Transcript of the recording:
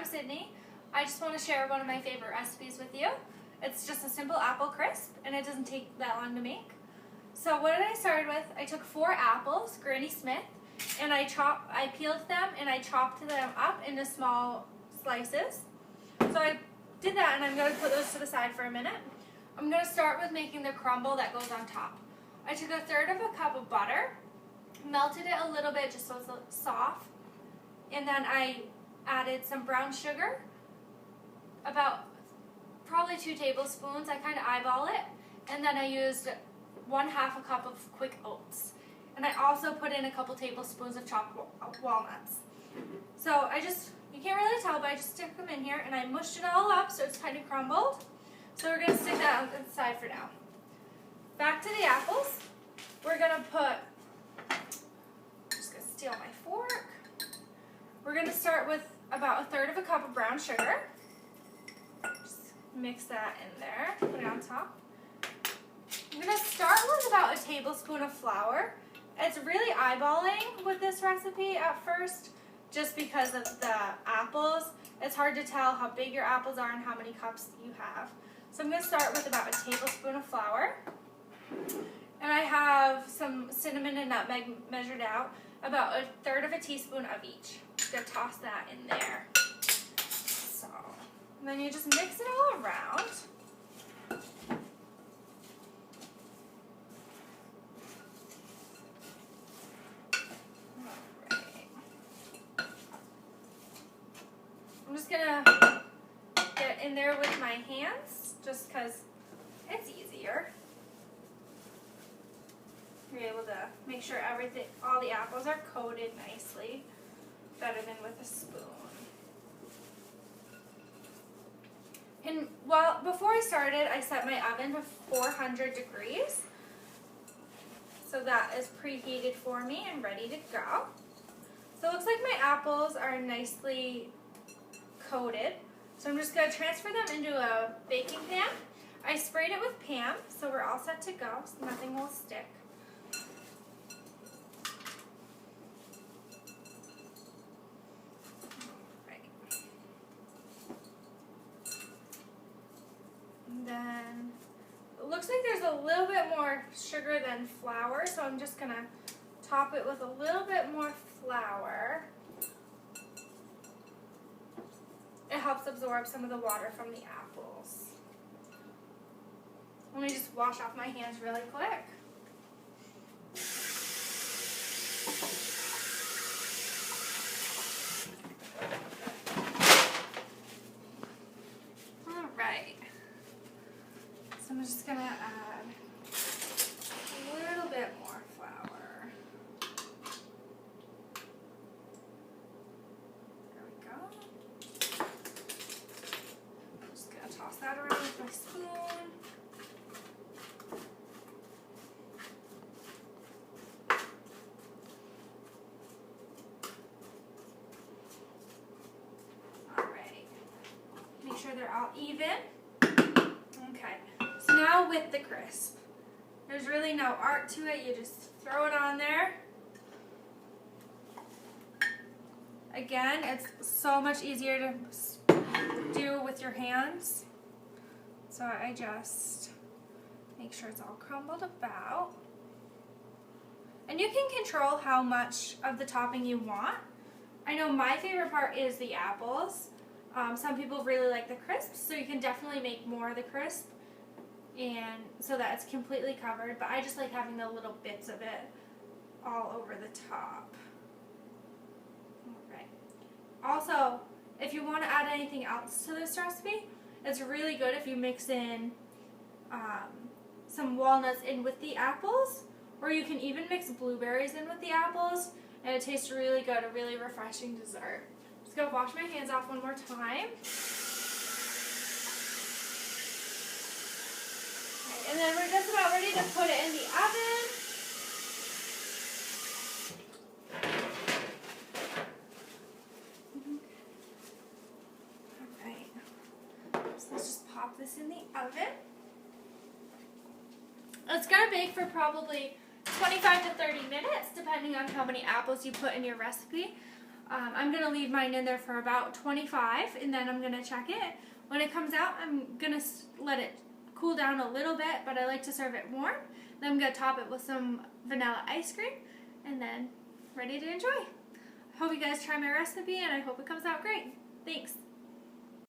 I'm Sydney. I just want to share one of my favorite recipes with you. It's just a simple apple crisp, and it doesn't take that long to make. So what I started with, I took 4 apples, Granny Smith, and I peeled them and I chopped them up into small slices. So I did that, and I'm going to put those to the side for a minute. I'm going to start with making the crumble that goes on top. I took 1/3 of a cup of butter, melted it a little bit just so it's soft, and then I added some brown sugar, about probably 2 tablespoons. I kind of eyeball it, and then I used 1/2 a cup of quick oats, and I also put in a couple tablespoons of chopped walnuts. So you can't really tell, but I just stick them in here, and I mushed it all up so it's kind of crumbled. So we're going to stick that on the side for now. Back to the apples. We're going to put, I'm just going to steal my fork. We're going to start with about 1/3 of a cup of brown sugar. Just mix that in there, put it on top. I'm going to start with about 1 tablespoon of flour. It's really eyeballing with this recipe at first, just because of the apples. It's hard to tell how big your apples are and how many cups you have. So I'm going to start with about 1 tablespoon of flour. And I have some cinnamon and nutmeg measured out, about 1/3 of a teaspoon of each. Just going to toss that in there. So, and then you just mix it all around. I'm just going to get in there with my hands, just because it's easier. You're able to make sure all the apples are coated nicely, better than with a spoon. And before I started, I set my oven to 400 degrees. So that is preheated for me and ready to go. So it looks like my apples are nicely coated. So I'm just going to transfer them into a baking pan. I sprayed it with Pam, so we're all set to go, so nothing will stick. And then it looks like there's a little bit more sugar than flour, so I'm just going to top it with a little bit more flour. It helps absorb some of the water from the apples. Let me just wash off my hands really quick. All right. So I'm just going to add a little bit more flour. There we go. Just going to toss that around with my spoon. Make sure they're all even. Okay, so now with the crisp. There's really no art to it, you just throw it on there. Again, it's so much easier to do with your hands. So I just make sure it's all crumbled about. And you can control how much of the topping you want. I know my favorite part is the apples. Some people really like the crisp, so you can definitely make more of the crisp, and so that it's completely covered, but I just like having the little bits of it all over the top. Alright. Also, if you want to add anything else to this recipe, it's really good if you mix in some walnuts in with the apples, or you can even mix blueberries in with the apples, and it tastes really good, a really refreshing dessert. Just going to wash my hands off one more time. Okay, and then we're just about ready to put it in the oven. Alright, so let's just pop this in the oven. It's going to bake for probably 25 to 30 minutes, depending on how many apples you put in your recipe. I'm going to leave mine in there for about 25, and then I'm going to check it. When it comes out, I'm going to let it cool down a little bit, but I like to serve it warm. Then I'm going to top it with some vanilla ice cream, and then ready to enjoy. I hope you guys try my recipe, and I hope it comes out great. Thanks.